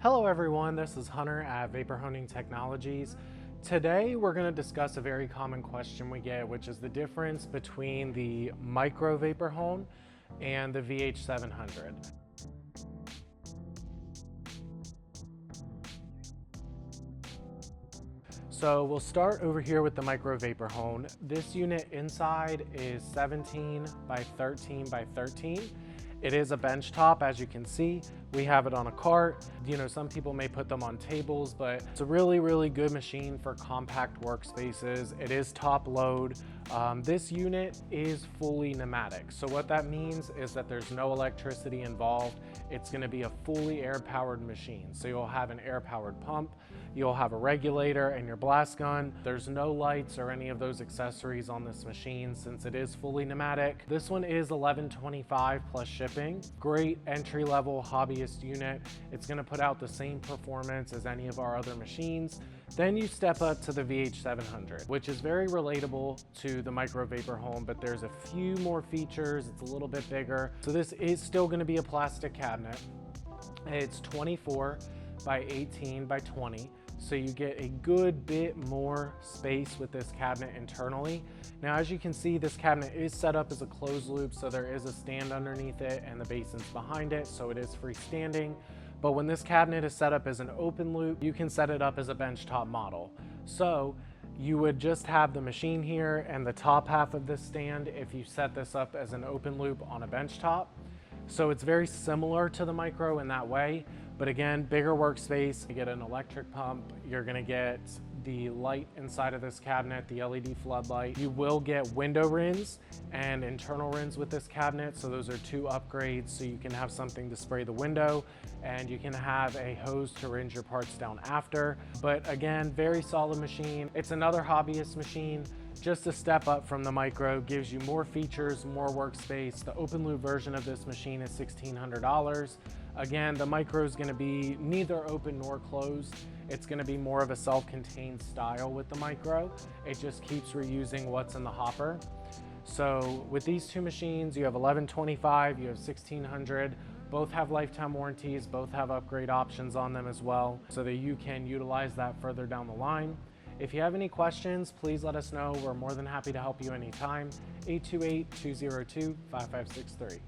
Hello everyone, this is Hunter at Vapor Honing Technologies. Today we're going to discuss a very common question we get, which is the difference between the micro vapor hone and the VH700. So we'll start over here with the micro vapor hone. This unit inside is 17 by 13 by 13. It is a bench top, as you can see. We have it on a cart. Some people may put them on tables, but it's a really good machine for compact workspaces. It is top load. This unit is fully pneumatic. So what that means is that there's no electricity involved. It's gonna be a fully air-powered machine. So you'll have an air-powered pump, you'll have a regulator and your blast gun. There's no lights or any of those accessories on this machine since it is fully pneumatic. This one is $11.25 plus shipping. Great entry-level hobbyist unit. It's gonna put out the same performance as any of our other machines. Then you step up to the VH700, which is very relatable to the micro vapor hone, but there's a few more features. It's a little bit bigger. So this is still gonna be a plastic cabinet. It's 24 by 18 by 20. So you get a good bit more space with this cabinet internally. Now, as you can see, this cabinet is set up as a closed loop, so there is a stand underneath it and the basin's behind it, so it is freestanding. But when this cabinet is set up as an open loop, you can set it up as a benchtop model. So you would just have the machine here and the top half of this stand if you set this up as an open loop on a benchtop. So it's very similar to the micro in that way, but again, bigger workspace. You get an electric pump, you're gonna get the light inside of this cabinet, the LED floodlight. You will get window rins and internal rins with this cabinet, so those are two upgrades, so you can have something to spray the window and you can have a hose to rinse your parts down after. But again, very solid machine. It's another hobbyist machine. Just a step up from the micro, gives you more features, more workspace. The open loop version of this machine is $1,600. Again, the micro is gonna be neither open nor closed. It's gonna be more of a self-contained style with the micro. It just keeps reusing what's in the hopper. So with these two machines, you have $11.25, you have $1,600. Both have lifetime warranties, both have upgrade options on them as well, so that you can utilize that further down the line. If you have any questions, please let us know. We're more than happy to help you anytime. 828-202-5563.